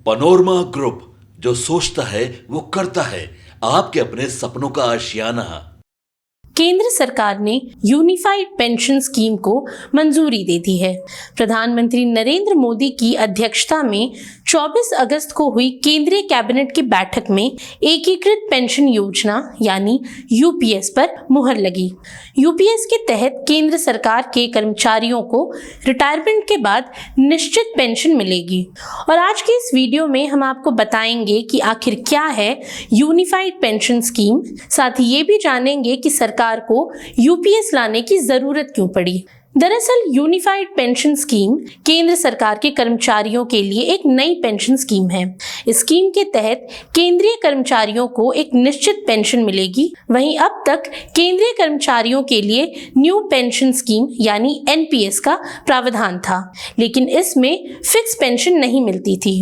Panorama group, जो सोचता है वो करता है। आपके अपने सपनों का आशियाना। केंद्र सरकार ने यूनिफाइड पेंशन स्कीम को मंजूरी दे दी है। प्रधानमंत्री नरेंद्र मोदी की अध्यक्षता में 24 अगस्त को हुई केंद्रीय कैबिनेट की बैठक में एकीकृत पेंशन योजना यानी यूपीएस पर मुहर लगी। यूपीएस के तहत केंद्र सरकार के कर्मचारियों को रिटायरमेंट के बाद निश्चित पेंशन मिलेगी। और आज के इस वीडियो में हम आपको बताएंगे कि आखिर क्या है यूनिफाइड पेंशन स्कीम। साथ ही ये भी जानेंगे कि सरकार को यूपीएस लाने की जरूरत क्यों पड़ी। दरअसल यूनिफाइड पेंशन स्कीम केंद्र सरकार के कर्मचारियों के लिए एक नई पेंशन स्कीम है। इस स्कीम के तहत केंद्रीय कर्मचारियों को एक निश्चित पेंशन मिलेगी। वहीं अब तक केंद्रीय कर्मचारियों के लिए न्यू पेंशन स्कीम यानी एनपीएस का प्रावधान था, लेकिन इसमें फिक्स पेंशन नहीं मिलती थी।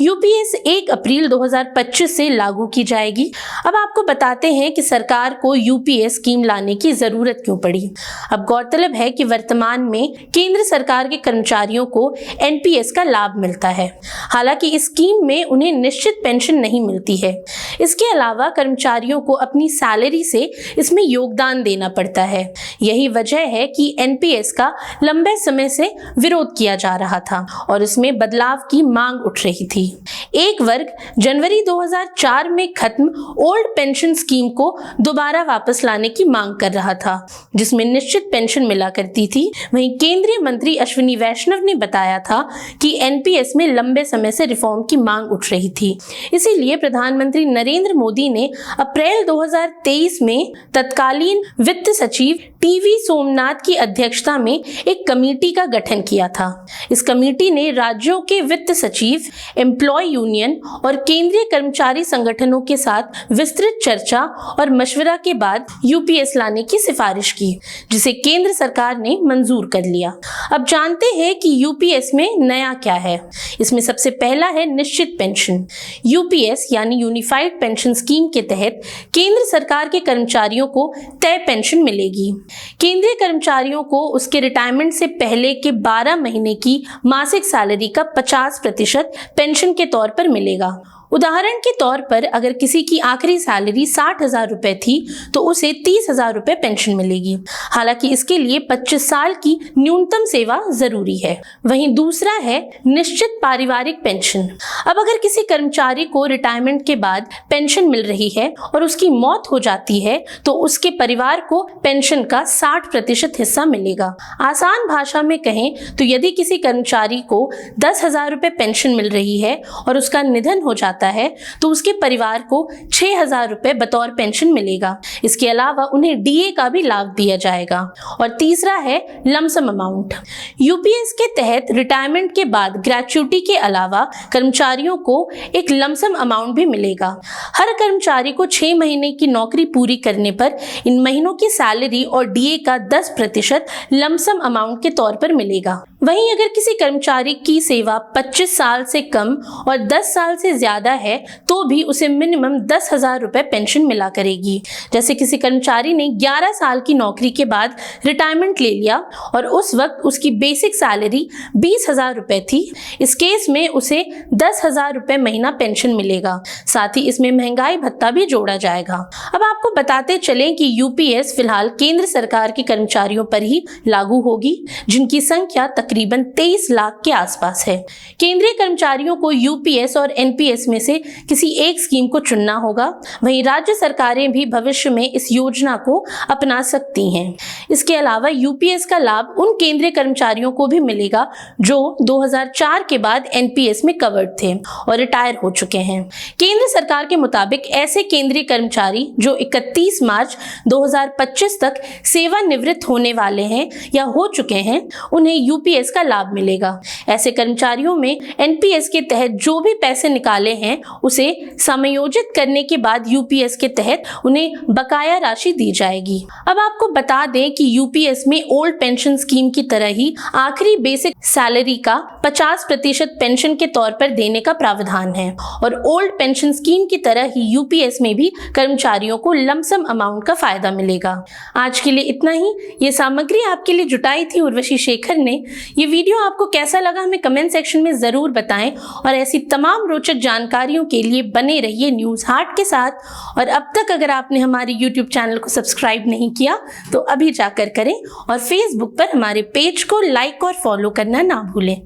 यूपीएस 1 अप्रैल 2025 से लागू की जाएगी। अब आपको बताते हैं कि सरकार को यूपीएस स्कीम लाने की जरूरत क्यों पड़ी। अब गौरतलब है कि वर्तमान में केंद्र सरकार के कर्मचारियों को एनपीएस का लाभ मिलता है। हालांकि इस स्कीम में उन्हें निश्चित पेंशन नहीं मिलती है। इसके अलावा कर्मचारियों को अपनी सैलरी से इसमें योगदान देना पड़ता है। यही वजह है कि एनपीएस का लंबे समय से विरोध किया जा रहा था और इसमें बदलाव की मांग उठ रही थी। एक वर्ग जनवरी 2004 में खत्म ओल्ड पेंशन स्कीम को दोबारा वापस लाने की मांग कर रहा था, जिसमें निश्चित पेंशन मिला करती थी। वहीं केंद्रीय मंत्री अश्विनी वैष्णव ने बताया था कि एनपीएस में लंबे समय से रिफॉर्म की मांग उठ रही थी। इसीलिए प्रधानमंत्री नरेंद्र मोदी ने अप्रैल 2023 में तत्कालीन वित्त सचिव टीवी सोमनाथ की अध्यक्षता में एक कमेटी का गठन किया था। इस कमेटी ने राज्यों के वित्त सचिव, एम्प्लॉय यूनियन और केंद्रीय कर्मचारी संगठनों के साथ विस्तृत चर्चा और मशवरा के बाद यूपीएस लाने की सिफारिश की, जिसे केंद्र सरकार ने मंजूर कर लिया। अब जानते हैं कि यूपीएस में नया क्या है। इसमें सबसे पहला है निश्चित पेंशन। यूपीएस यानी यूनिफाइड पेंशन स्कीम के तहत केंद्र सरकार के कर्मचारियों को तय पेंशन मिलेगी। केंद्रीय कर्मचारियों को उसके रिटायरमेंट से पहले के 12 महीने की मासिक सैलरी का 50% पेंशन के तौर पर मिलेगा। उदाहरण के तौर पर अगर किसी की आखिरी सैलरी 60,000 रुपए थी तो उसे 30,000 रुपए पेंशन मिलेगी। हालांकि इसके लिए 25 साल की न्यूनतम सेवा जरूरी है। वहीं दूसरा है निश्चित पारिवारिक पेंशन। अब अगर किसी कर्मचारी को रिटायरमेंट के बाद पेंशन मिल रही है और उसकी मौत हो जाती है तो उसके परिवार को पेंशन का 60% हिस्सा मिलेगा। आसान भाषा में कहें तो यदि किसी कर्मचारी को 10,000 रुपए पेंशन मिल रही है और उसका निधन हो जाता है तो उसके परिवार को 6,000 रुपए बतौर पेंशन मिलेगा। इसके अलावा उन्हें डीए का भी लाभ दिया जाएगा। और तीसरा है लमसम अमाउंट। यूपीएस के तहत रिटायरमेंट के बाद ग्रेच्युटी के अलावा कर्मचारियों को एक लमसम अमाउंट भी मिलेगा। हर कर्मचारी को 6 महीने की नौकरी पूरी करने पर इन महीनों की सैलरी और डीए का 10% लमसम अमाउंट के तौर पर मिलेगा। वहीं अगर किसी कर्मचारी की सेवा 25 साल से कम और 10 साल से ज्यादा है तो भी उसे मिनिमम 10,000 रुपए पेंशन मिला करेगी। जैसे किसी कर्मचारी ने 11 साल की नौकरी के बाद रिटायरमेंट ले लिया और उस वक्त उसकी बेसिक सैलरी 20,000 रुपए थी, इस केस में उसे 10,000 रुपए महीना पेंशन मिलेगा। साथ ही इसमें महंगाई भत्ता भी जोड़ा जाएगा। अब आपको बताते चलें कि यूपीएस फिलहाल केंद्र सरकार के कर्मचारियों पर ही लागू होगी, जिनकी संख्या तकरीबन 23 लाख के आसपास है। केंद्रीय कर्मचारियों को यूपीएस और एनपीएस में से किसी एक स्कीम को चुनना होगा। वहीं राज्य सरकारें भी भविष्य में इस योजना को अपना सकती हैं। इसके अलावा यूपीएस का लाभ उन केंद्रीय कर्मचारियों को भी मिलेगा जो 2004 के बाद एनपीएस में कवर्ड थे और रिटायर हो चुके हैं। केंद्र सरकार के मुताबिक ऐसे केंद्रीय कर्मचारी जो 31 मार्च 2025 तक सेवानिवृत्त होने वाले हैं या हो चुके हैं, उन्हें यूपीएस का लाभ मिलेगा। ऐसे कर्मचारियों में एनपीएस के तहत जो भी पैसे निकाले हैं उसे समायोजित करने के बाद यूपीएस के तहत उन्हें बकाया राशि दी जाएगी। अब आपको बता दें कि यूपीएस में ओल्ड पेंशन स्कीम की तरह ही आखिरी बेसिक सैलरी का 50% 5% पेंशन के तौर पर देने का प्रावधान है और ओल्ड पेंशन स्कीम की तरह ही यूपीएस में भी कर्मचारियों को लमसम अमाउंट का फायदा मिलेगा। आज के लिए इतना ही। ये सामग्री आपके लिए जुटाई थी उर्वशी शेखर ने। ये वीडियो आपको कैसा लगा हमें कमेंट सेक्शन में जरूर बताएं और ऐसी तमाम रोचक जानकारियों के लिए बने रहिए न्यूज हाट के साथ। और अब तक अगर आपने हमारे यूट्यूब चैनल को सब्सक्राइब नहीं किया तो अभी जाकर करें और फेसबुक पर हमारे पेज को लाइक और फॉलो करना ना भूलें।